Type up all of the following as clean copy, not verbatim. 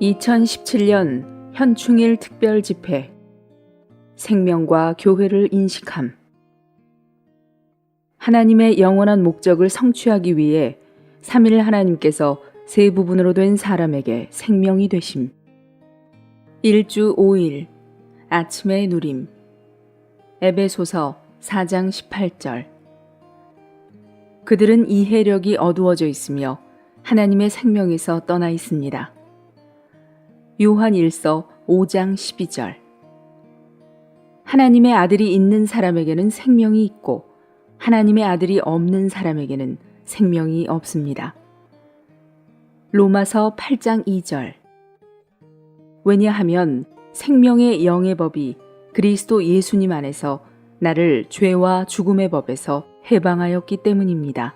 2017년 현충일 특별 집회 생명과 교회를 인식함. 하나님의 영원한 목적을 성취하기 위해 삼일 하나님께서 세 부분으로 된 사람에게 생명이 되심. 1주 5일 아침의 누림. 에베소서 4장 18절. 그들은 이해력이 어두워져 있으며 하나님의 생명에서 떠나 있습니다. 요한 1서 5장 12절. 하나님의 아들이 있는 사람에게는 생명이 있고 하나님의 아들이 없는 사람에게는 생명이 없습니다. 로마서 8장 2절. 왜냐하면 생명의 영의 법이 그리스도 예수님 안에서 나를 죄와 죽음의 법에서 해방하였기 때문입니다.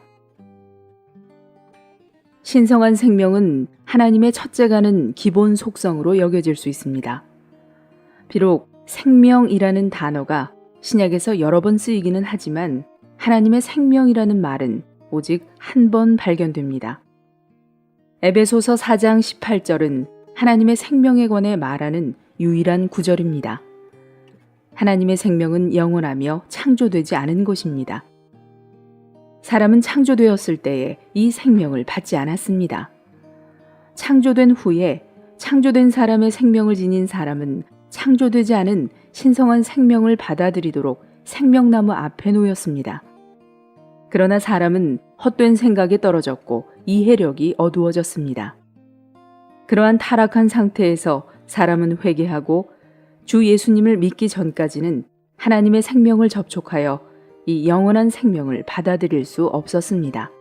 신성한 생명은 하나님의 첫째가는 기본 속성으로 여겨질 수 있습니다. 비록 생명이라는 단어가 신약에서 여러 번 쓰이기는 하지만 하나님의 생명이라는 말은 오직 한 번 발견됩니다. 에베소서 4장 18절은 하나님의 생명에 관해 말하는 유일한 구절입니다. 하나님의 생명은 영원하며 창조되지 않은 것입니다. 사람은 창조되었을 때에 이 생명을 받지 않았습니다. 창조된 후에 창조된 사람의 생명을 지닌 사람은 창조되지 않은 신성한 생명을 받아들이도록 생명나무 앞에 놓였습니다. 그러나 사람은 헛된 생각에 떨어졌고 이해력이 어두워졌습니다. 그러한 타락한 상태에서 사람은 회개하고 주 예수님을 믿기 전까지는 하나님의 생명을 접촉하여 이 영원한 생명을 받아들일 수 없었습니다.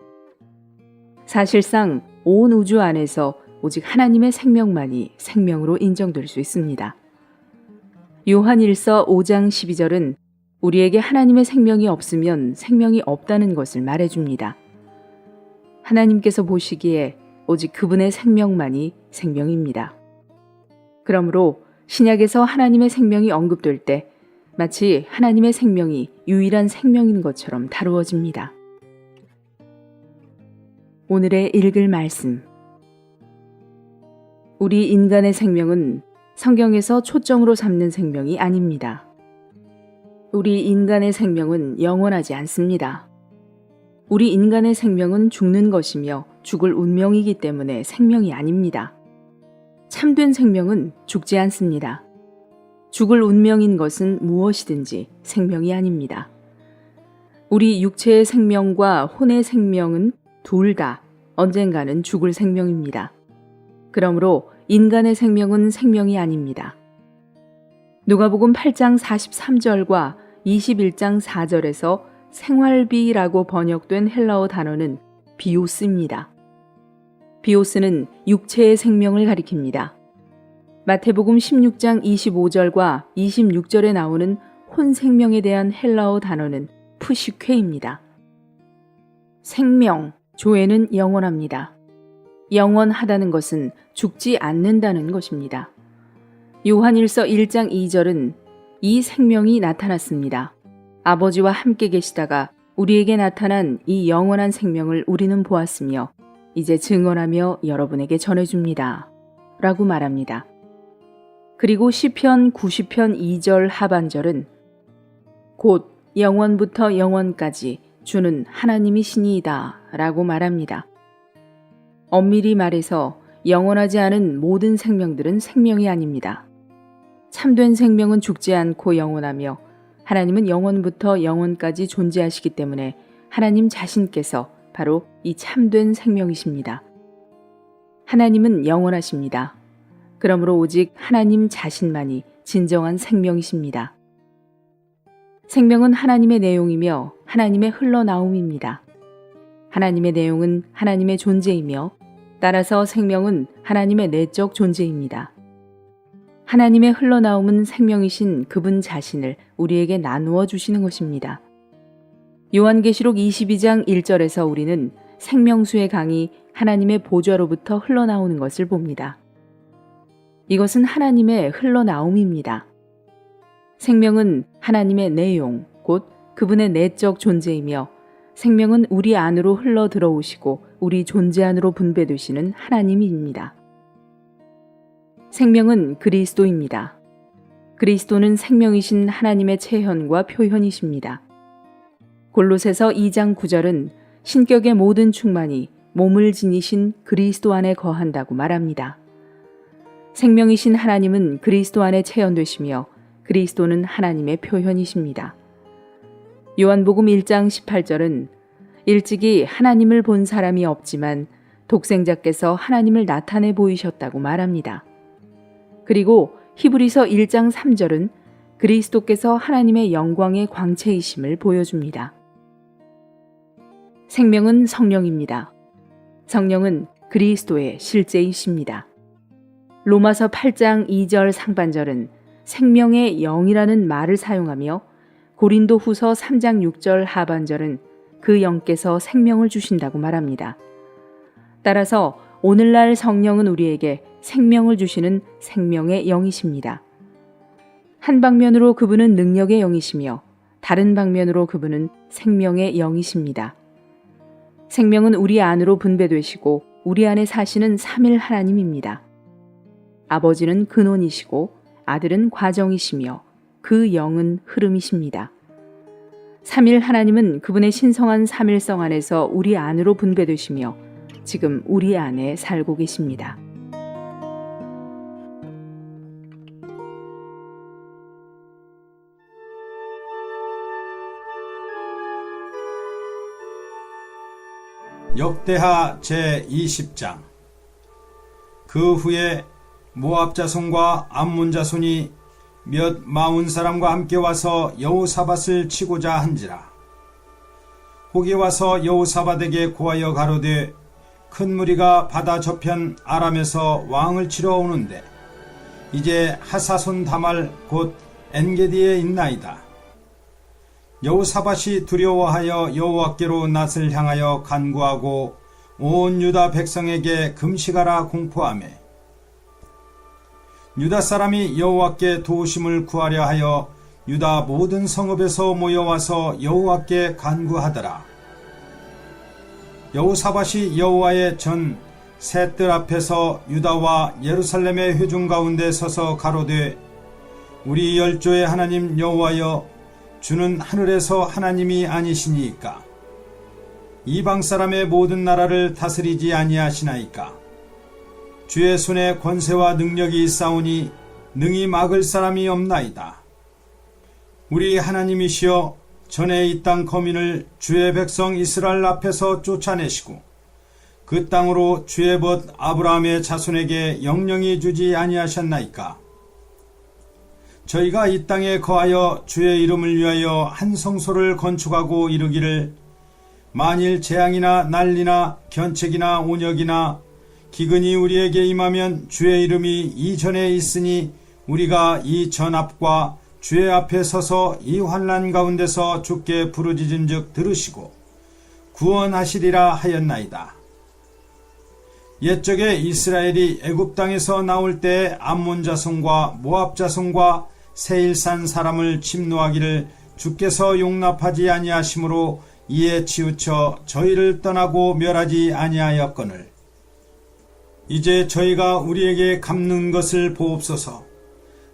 사실상 온 우주 안에서 오직 하나님의 생명만이 생명으로 인정될 수 있습니다. 요한 1서 5장 12절은 우리에게 하나님의 생명이 없으면 생명이 없다는 것을 말해줍니다. 하나님께서 보시기에 오직 그분의 생명만이 생명입니다. 그러므로 신약에서 하나님의 생명이 언급될 때 마치 하나님의 생명이 유일한 생명인 것처럼 다루어집니다. 오늘의 읽을 말씀. 우리 인간의 생명은 성경에서 초점으로 삼는 생명이 아닙니다. 우리 인간의 생명은 영원하지 않습니다. 우리 인간의 생명은 죽는 것이며 죽을 운명이기 때문에 생명이 아닙니다. 참된 생명은 죽지 않습니다. 죽을 운명인 것은 무엇이든지 생명이 아닙니다. 우리 육체의 생명과 혼의 생명은 둘 다 언젠가는 죽을 생명입니다. 그러므로 인간의 생명은 생명이 아닙니다. 누가복음 8장 43절과 21장 4절에서 생활비라고 번역된 헬라어 단어는 비오스입니다. 비오스는 육체의 생명을 가리킵니다. 마태복음 16장 25절과 26절에 나오는 혼생명에 대한 헬라어 단어는 푸시케입니다. 생명, 조에는 영원합니다. 영원하다는 것은 죽지 않는다는 것입니다. 요한 1서 1장 2절은 이 생명이 나타났습니다. 아버지와 함께 계시다가 우리에게 나타난 이 영원한 생명을 우리는 보았으며 이제 증언하며 여러분에게 전해줍니다. 라고 말합니다. 그리고 시편 90편 2절 하반절은 곧 영원부터 영원까지 주는 하나님이시니이다 라고 말합니다. 엄밀히 말해서 영원하지 않은 모든 생명들은 생명이 아닙니다. 참된 생명은 죽지 않고 영원하며 하나님은 영원부터 영원까지 존재하시기 때문에 하나님 자신께서 바로 이 참된 생명이십니다. 하나님은 영원하십니다. 그러므로 오직 하나님 자신만이 진정한 생명이십니다. 생명은 하나님의 내용이며 하나님의 흘러나옴입니다. 하나님의 내용은 하나님의 존재이며 따라서 생명은 하나님의 내적 존재입니다. 하나님의 흘러나옴은 생명이신 그분 자신을 우리에게 나누어 주시는 것입니다. 요한계시록 22장 1절에서 우리는 생명수의 강이 하나님의 보좌로부터 흘러나오는 것을 봅니다. 이것은 하나님의 흘러나옴입니다. 생명은 하나님의 내용, 곧 그분의 내적 존재이며 생명은 우리 안으로 흘러 들어오시고 우리 존재 안으로 분배되시는 하나님입니다. 생명은 그리스도입니다. 그리스도는 생명이신 하나님의 체현과 표현이십니다. 골로새서 2장 9절은 신격의 모든 충만이 몸을 지니신 그리스도 안에 거한다고 말합니다. 생명이신 하나님은 그리스도 안에 체현되시며 그리스도는 하나님의 표현이십니다. 요한복음 1장 18절은 일찍이 하나님을 본 사람이 없지만 독생자께서 하나님을 나타내 보이셨다고 말합니다. 그리고 히브리서 1장 3절은 그리스도께서 하나님의 영광의 광채이심을 보여줍니다. 생명은 성령입니다. 성령은 그리스도의 실제이십니다. 로마서 8장 2절 상반절은 생명의 영이라는 말을 사용하며 고린도 후서 3장 6절 하반절은 그 영께서 생명을 주신다고 말합니다. 따라서 오늘날 성령은 우리에게 생명을 주시는 생명의 영이십니다. 한 방면으로 그분은 능력의 영이시며 다른 방면으로 그분은 생명의 영이십니다. 생명은 우리 안으로 분배되시고 우리 안에 사시는 삼일 하나님입니다. 아버지는 근원이시고 아들은 과정이시며 그 영은 흐름이십니다. 삼일 하나님은 그분의 신성한 삼일성 안에서 우리 안으로 분배되시며 지금 우리 안에 살고 계십니다. 역대하 제20장. 그 후에 모압 자손과 암몬 자손이 몇 마흔 사람과 함께 와서 여호사밧을 치고자 한지라. 혹이 와서 여호사밧에게 고하여 가로되 큰 무리가 바다 저편 아람에서 왕을 치러 오는데 이제 하사손 다말 곧 엔게디에 있나이다. 여호사밧이 두려워하여 여호와께로 낯을 향하여 간구하고 온 유다 백성에게 금식하라 공포하매 유다 사람이 여호와께 도우심을 구하려 하여 유다 모든 성읍에서 모여와서 여호와께 간구하더라. 여호사밧이 여호와의 전 셋들 앞에서 유다와 예루살렘의 회중 가운데 서서 가로되 우리 열조의 하나님 여호와여 주는 하늘에서 하나님이 아니시니이까 이방 사람의 모든 나라를 다스리지 아니하시나이까 주의 손에 권세와 능력이 있사오니 능히 막을 사람이 없나이다. 우리 하나님이시여 전에 이 땅 거민을 주의 백성 이스라엘 앞에서 쫓아내시고 그 땅으로 주의 벗 아브라함의 자손에게 영영히 주지 아니하셨나이까. 저희가 이 땅에 거하여 주의 이름을 위하여 한 성소를 건축하고 이르기를 만일 재앙이나 난리나 견책이나 온역이나 기근이 우리에게 임하면 주의 이름이 이전에 있으니 우리가 이 전 앞과 주의 앞에 서서 이 환난 가운데서 주께 부르짖은즉 들으시고 구원하시리라 하였나이다. 옛적에 이스라엘이 애굽 땅에서 나올 때 암몬 자손과 모압 자손과 세일산 사람을 침노하기를 주께서 용납하지 아니하심으로 이에 치우쳐 저희를 떠나고 멸하지 아니하였거늘 이제 저희가 우리에게 갚는 것을 보옵소서.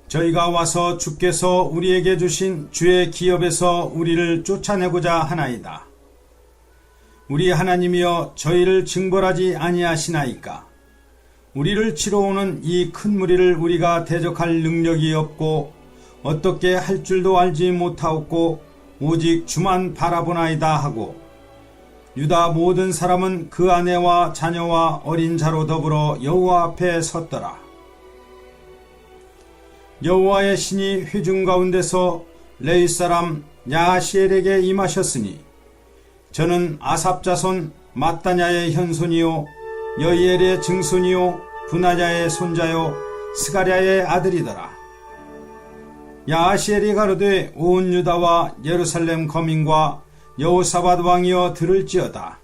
저희가 와서 주께서 우리에게 주신 주의 기업에서 우리를 쫓아내고자 하나이다. 우리 하나님이여 저희를 징벌하지 아니하시나이까. 우리를 치러 오는 이 큰 무리를 우리가 대적할 능력이 없고 어떻게 할 줄도 알지 못하옵고 오직 주만 바라보나이다 하고 유다 모든 사람은 그 아내와 자녀와 어린 자로 더불어 여호와 앞에 섰더라. 여호와의 신이 회중 가운데서 레위 사람 야하시엘에게 임하셨으니 저는 아삽 자손 마따냐의 현손이요 여이엘의 증손이요 분하냐의 손자요 스가랴의 아들이더라. 야하시엘이 가로되 온 유다와 예루살렘 거민과 여호사밧 왕이여 들을지어다.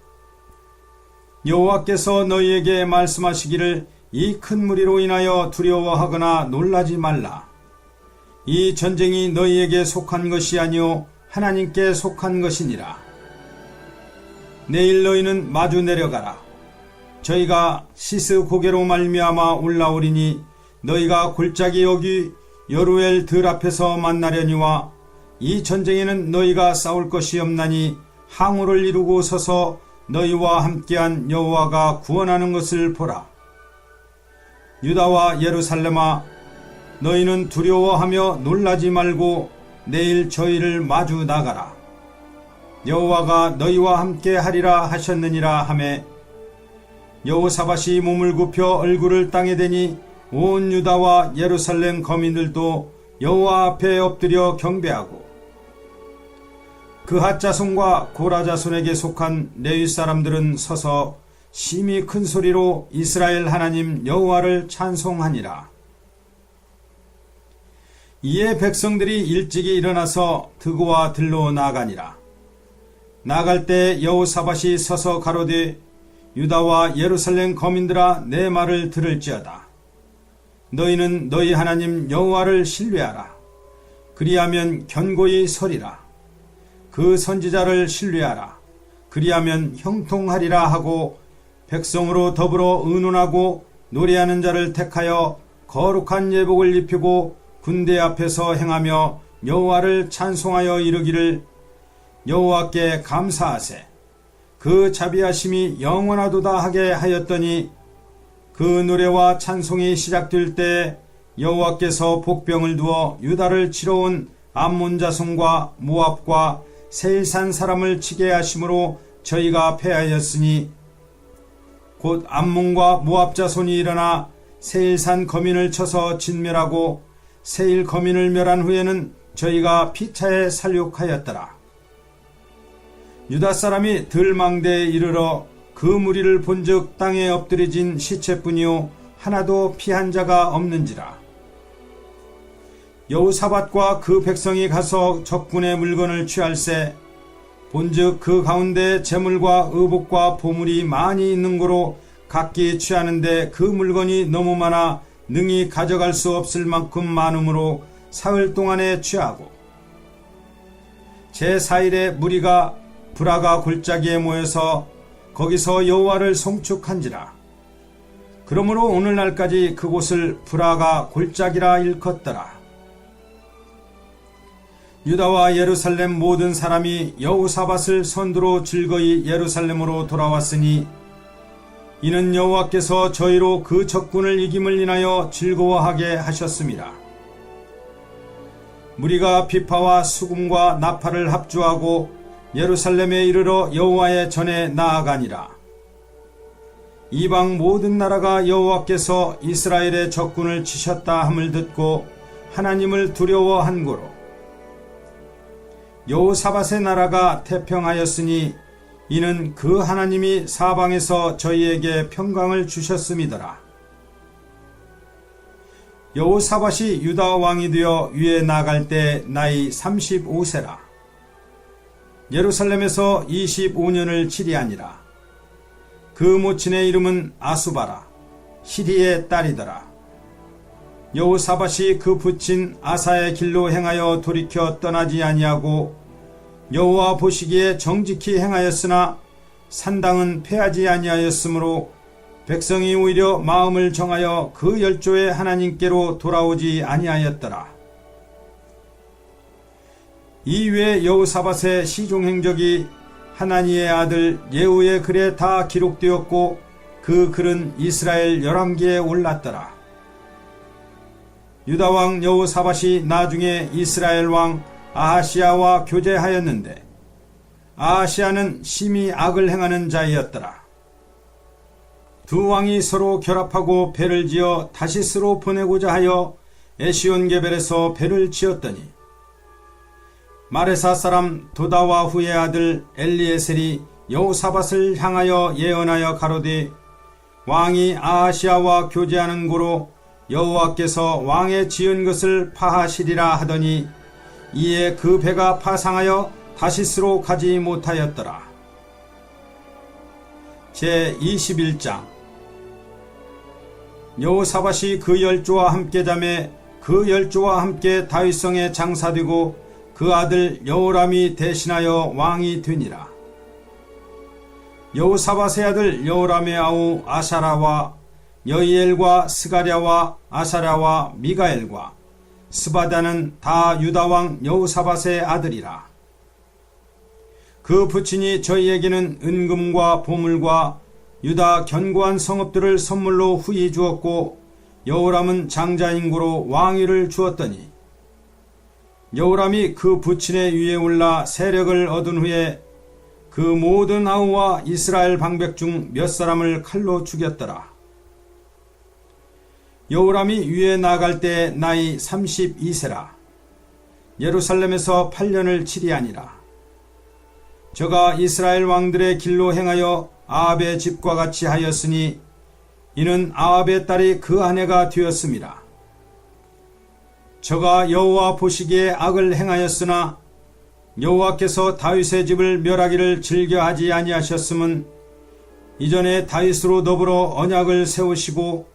여호와께서 너희에게 말씀하시기를 이 큰 무리로 인하여 두려워하거나 놀라지 말라. 이 전쟁이 너희에게 속한 것이 아니요 하나님께 속한 것이니라. 내일 너희는 마주 내려가라. 저희가 시스 고개로 말미암아 올라오리니 너희가 골짜기 여기 여루엘 들 앞에서 만나려니와 이 전쟁에는 너희가 싸울 것이 없나니 항우를 이루고 서서 너희와 함께한 여호와가 구원하는 것을 보라. 유다와 예루살렘아, 너희는 두려워하며 놀라지 말고 내일 저희를 마주 나가라. 여호와가 너희와 함께 하리라 하셨느니라 하매 여호사밧이 몸을 굽혀 얼굴을 땅에 대니 온 유다와 예루살렘 거민들도 여호와 앞에 엎드려 경배하고 그핫 자손과 고라 자손에게 속한 레위 사람들은 서서 심히 큰 소리로 이스라엘 하나님 여호와를 찬송하니라. 이에 백성들이 일찍이 일어나서 드고와 들로 나가니라. 나갈 때 여호사밧이 서서 가로되 유다와 예루살렘 거민들아 내 말을 들을지어다. 너희는 너희 하나님 여호와를 신뢰하라. 그리하면 견고히 서리라. 그 선지자를 신뢰하라. 그리하면 형통하리라 하고 백성으로 더불어 의논하고 노래하는 자를 택하여 거룩한 예복을 입히고 군대 앞에서 행하며 여호와를 찬송하여 이르기를 여호와께 감사하세. 그 자비하심이 영원하도다 하게 하였더니 그 노래와 찬송이 시작될 때 여호와께서 복병을 두어 유다를 치러 온 암몬 자손과 모압과 세일산 사람을 치게 하심으로 저희가 패하였으니 곧 암몬과 모압 자손이 일어나 세일산 거민을 쳐서 진멸하고 세일 거민을 멸한 후에는 저희가 피차에 살육하였더라. 유다 사람이 들망대에 이르러 그 무리를 본즉 땅에 엎드려진 시체뿐이요 하나도 피한 자가 없는지라. 여호사밧과 그 백성이 가서 적군의 물건을 취할세 본즉 그 가운데 재물과 의복과 보물이 많이 있는 고로 각기 취하는데 그 물건이 너무 많아 능히 가져갈 수 없을 만큼 많으므로 사흘 동안에 취하고 제4일에 무리가 브라가 골짜기에 모여서 거기서 여호와를 송축한지라. 그러므로 오늘날까지 그곳을 브라가 골짜기라 일컫더라. 유다와 예루살렘 모든 사람이 여호사밧을 선두로 즐거이 예루살렘으로 돌아왔으니 이는 여호와께서 저희로 그 적군을 이김을 인하여 즐거워하게 하셨습니다. 무리가 비파와 수금과 나팔을 합주하고 예루살렘에 이르러 여호와의 전에 나아가니라. 이방 모든 나라가 여호와께서 이스라엘의 적군을 치셨다 함을 듣고 하나님을 두려워한 고로 여호사밧의 나라가 태평하였으니 이는 그 하나님이 사방에서 저희에게 평강을 주셨음이더라. 여호사밧이 유다 왕이 되어 위에 나갈 때 나이 35세라. 예루살렘에서 25년을 치리하니라. 그 모친의 이름은 아수바라, 시리의 딸이더라. 여호사밧이 그 부친 아사의 길로 행하여 돌이켜 떠나지 아니하고 여호와 보시기에 정직히 행하였으나 산당은 패하지 아니하였으므로 백성이 오히려 마음을 정하여 그 열조의 하나님께로 돌아오지 아니하였더라. 이외에 여호사밧의 시종행적이 하나니의 아들 예후의 글에 다 기록되었고 그 글은 이스라엘 열왕기에 올랐더라. 유다왕 여호사밧이 나중에 이스라엘 왕 아하시야와 교제하였는데 아하시야는 심히 악을 행하는 자이었더라. 두 왕이 서로 결합하고 배를 지어 다시스로 보내고자 하여 에시온게벨에서 배를 지었더니 마레사 사람 도다와 후의 아들 엘리에셀이 여호사밧을 향하여 예언하여 가로되 왕이 아하시야와 교제하는 고로 여호와께서 왕의 지은 것을 파하시리라 하더니 이에 그 배가 파상하여 다시스로 가지 못하였더라. 제21장 여호사밧이 그 열조와 함께 잠에 그 열조와 함께 다윗성에 장사되고 그 아들 여호람이 대신하여 왕이 되니라. 여호사밧의 아들 여호람의 아우 아샤라와 여이엘과 스가랴와 아사랴와 미가엘과 스바다는 다 유다왕 여호사밧의 아들이라. 그 부친이 저희에게는 은금과 보물과 유다 견고한 성읍들을 선물로 후히 주었고 여호람은 장자인고로 왕위를 주었더니 여호람이 그 부친의 위에 올라 세력을 얻은 후에 그 모든 아우와 이스라엘 방백 중 몇 사람을 칼로 죽였더라. 여호람이 위에 나갈 때 나이 32세라. 예루살렘에서 8년을 치리하니라. 저가 이스라엘 왕들의 길로 행하여 아합의 집과 같이 하였으니 이는 아합의 딸이 그 아내가 되었음이라. 저가 여호와 보시기에 악을 행하였으나 여호와께서 다윗의 집을 멸하기를 즐겨하지 아니하셨음은 이전에 다윗으로 더불어 언약을 세우시고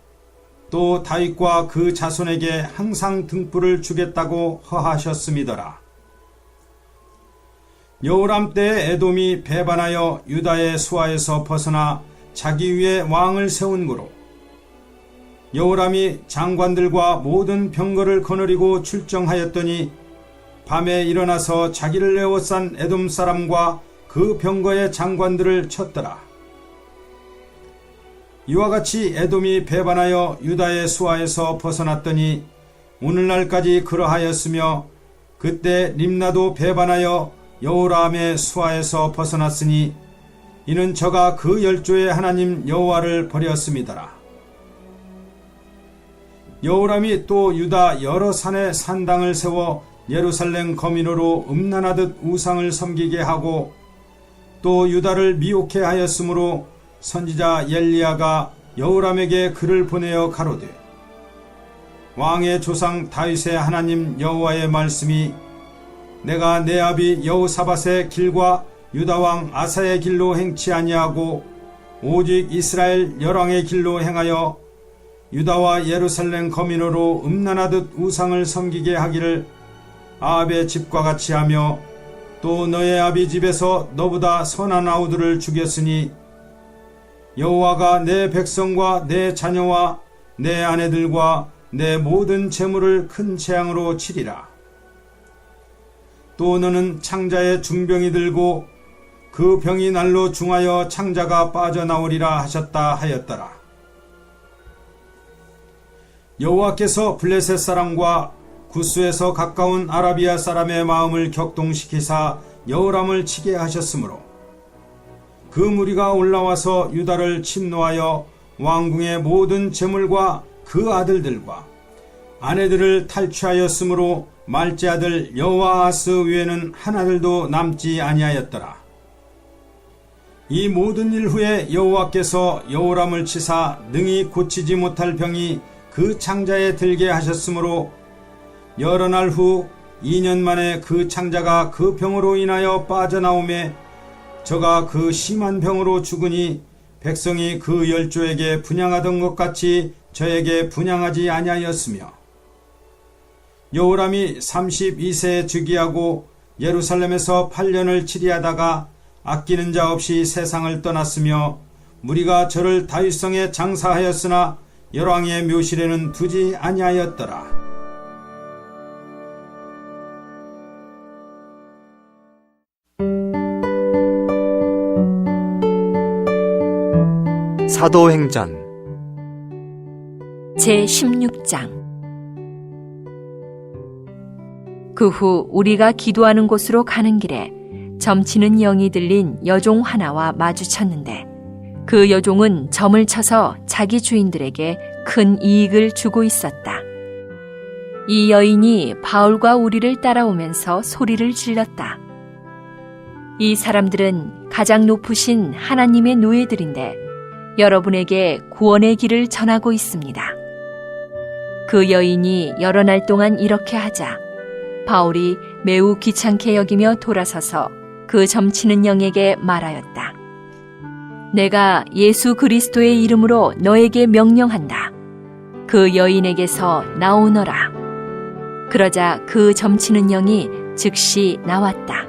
또 다윗과 그 자손에게 항상 등불을 주겠다고 허하셨음이더라. 여호람 때 에돔이 배반하여 유다의 수하에서 벗어나 자기 위에 왕을 세운 고로 여호람이 장관들과 모든 병거를 거느리고 출정하였더니 밤에 일어나서 자기를 에워싼 에돔 사람과 그 병거의 장관들을 쳤더라. 이와 같이 에돔이 배반하여 유다의 수하에서 벗어났더니 오늘날까지 그러하였으며 그때 림나도 배반하여 여호람의 수하에서 벗어났으니 이는 저가 그 열조의 하나님 여호와를 버렸음이더라. 여호람이 또 유다 여러 산에 산당을 세워 예루살렘 거민으로 음란하듯 우상을 섬기게 하고 또 유다를 미혹해 하였으므로 선지자 엘리야가 여호람에게 글을 보내어 가로되 왕의 조상 다윗의 하나님 여호와의 말씀이 내가 내 아비 여호사밧의 길과 유다왕 아사의 길로 행치 아니하고 오직 이스라엘 열왕의 길로 행하여 유다와 예루살렘 거민으로 음란하듯 우상을 섬기게 하기를 아합의 집과 같이 하며 또 너의 아비 집에서 너보다 선한 아우들을 죽였으니 여호와가 내 백성과 내 자녀와 내 아내들과 내 모든 재물을 큰 재앙으로 치리라. 또 너는 창자의 중병이 들고 그 병이 날로 중하여 창자가 빠져나오리라 하셨다 하였더라. 여호와께서 블레셋 사람과 구스에서 가까운 아라비아 사람의 마음을 격동시키사 여호람을 치게 하셨으므로 그 무리가 올라와서 유다를 침노하여 왕궁의 모든 재물과 그 아들들과 아내들을 탈취하였으므로 말제 아들 여호아하스 외에는 하나들도 남지 아니하였더라. 이 모든 일 후에 여호와께서 여호람을 치사 능히 고치지 못할 병이 그 창자에 들게 하셨으므로 여러 날 후 2년 만에 그 창자가 그 병으로 인하여 빠져나오매 저가 그 심한 병으로 죽으니 백성이 그 열조에게 분향하던 것 같이 저에게 분향하지 아니하였으며 여호람이 32세에 즉위하고 예루살렘에서 8년을 치리하다가 아끼는 자 없이 세상을 떠났으며 무리가 저를 다윗성에 장사하였으나 열왕의 묘실에는 두지 아니하였더라. 사도행전 제16장. 그 후 우리가 기도하는 곳으로 가는 길에 점치는 영이 들린 여종 하나와 마주쳤는데 그 여종은 점을 쳐서 자기 주인들에게 큰 이익을 주고 있었다. 이 여인이 바울과 우리를 따라오면서 소리를 질렀다. 이 사람들은 가장 높으신 하나님의 노예들인데 여러분에게 구원의 길을 전하고 있습니다. 그 여인이 여러 날 동안 이렇게 하자 바울이 매우 귀찮게 여기며 돌아서서 그 점치는 영에게 말하였다. 내가 예수 그리스도의 이름으로 너에게 명령한다. 그 여인에게서 나오너라. 그러자 그 점치는 영이 즉시 나왔다.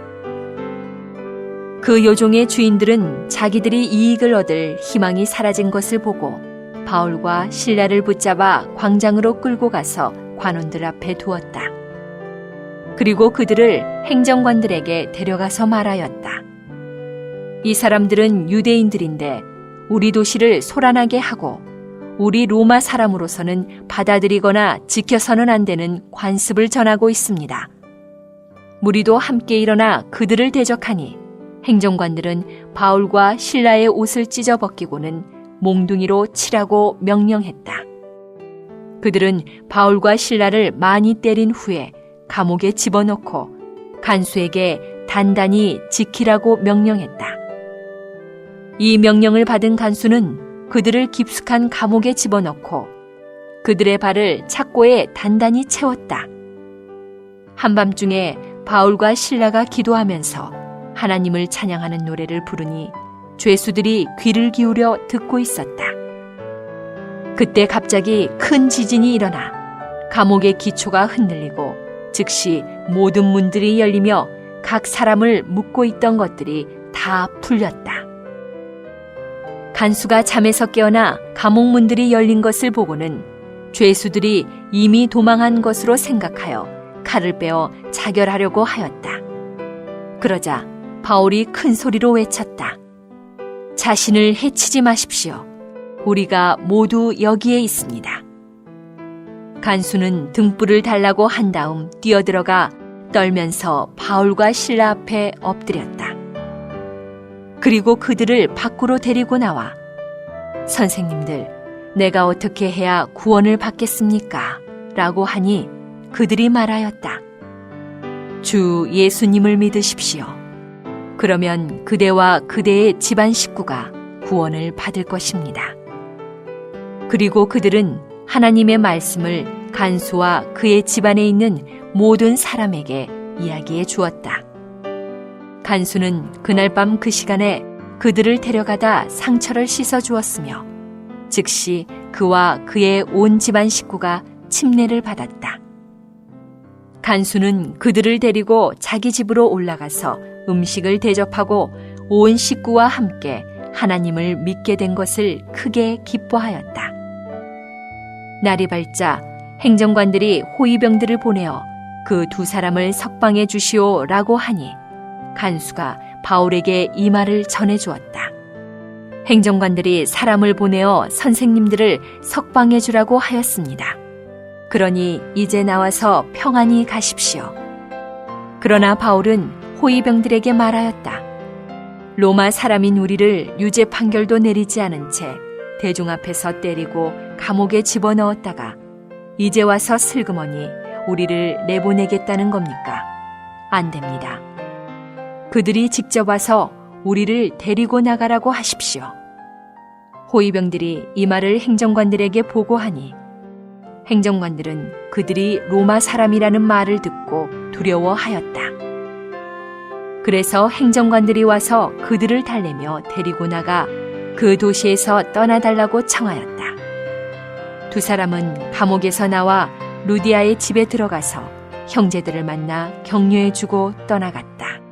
그 요종의 주인들은 자기들이 이익을 얻을 희망이 사라진 것을 보고 바울과 실라를 붙잡아 광장으로 끌고 가서 관원들 앞에 두었다. 그리고 그들을 행정관들에게 데려가서 말하였다. 이 사람들은 유대인들인데 우리 도시를 소란하게 하고 우리 로마 사람으로서는 받아들이거나 지켜서는 안 되는 관습을 전하고 있습니다. 무리도 함께 일어나 그들을 대적하니 행정관들은 바울과 실라의 옷을 찢어 벗기고는 몽둥이로 치라고 명령했다. 그들은 바울과 실라를 많이 때린 후에 감옥에 집어넣고 간수에게 단단히 지키라고 명령했다. 이 명령을 받은 간수는 그들을 깊숙한 감옥에 집어넣고 그들의 발을 착고에 단단히 채웠다. 한밤중에 바울과 실라가 기도하면서 하나님을 찬양하는 노래를 부르니 죄수들이 귀를 기울여 듣고 있었다. 그때 갑자기 큰 지진이 일어나 감옥의 기초가 흔들리고 즉시 모든 문들이 열리며 각 사람을 묶고 있던 것들이 다 풀렸다. 간수가 잠에서 깨어나 감옥 문들이 열린 것을 보고는 죄수들이 이미 도망한 것으로 생각하여 칼을 빼어 자결하려고 하였다. 그러자 바울이 큰 소리로 외쳤다. 자신을 해치지 마십시오. 우리가 모두 여기에 있습니다. 간수는 등불을 달라고 한 다음 뛰어들어가 떨면서 바울과 실라 앞에 엎드렸다. 그리고 그들을 밖으로 데리고 나와 선생님들, 내가 어떻게 해야 구원을 받겠습니까? 라고 하니 그들이 말하였다. 주 예수님을 믿으십시오. 그러면 그대와 그대의 집안 식구가 구원을 받을 것입니다. 그리고 그들은 하나님의 말씀을 간수와 그의 집안에 있는 모든 사람에게 이야기해 주었다. 간수는 그날 밤 그 시간에 그들을 데려가다 상처를 씻어 주었으며 즉시 그와 그의 온 집안 식구가 침례를 받았다. 간수는 그들을 데리고 자기 집으로 올라가서 음식을 대접하고 온 식구와 함께 하나님을 믿게 된 것을 크게 기뻐하였다. 날이 밝자 행정관들이 호위병들을 보내어 그 두 사람을 석방해 주시오라고 하니 간수가 바울에게 이 말을 전해 주었다. 행정관들이 사람을 보내어 선생님들을 석방해 주라고 하였습니다. 그러니 이제 나와서 평안히 가십시오. 그러나 바울은 호위병들에게 말하였다. 로마 사람인 우리를 유죄 판결도 내리지 않은 채 대중 앞에서 때리고 감옥에 집어넣었다가 이제 와서 슬그머니 우리를 내보내겠다는 겁니까? 안 됩니다. 그들이 직접 와서 우리를 데리고 나가라고 하십시오. 호위병들이 이 말을 행정관들에게 보고하니 행정관들은 그들이 로마 사람이라는 말을 듣고 두려워하였다. 그래서 행정관들이 와서 그들을 달래며 데리고 나가 그 도시에서 떠나달라고 청하였다. 두 사람은 감옥에서 나와 루디아의 집에 들어가서 형제들을 만나 격려해주고 떠나갔다.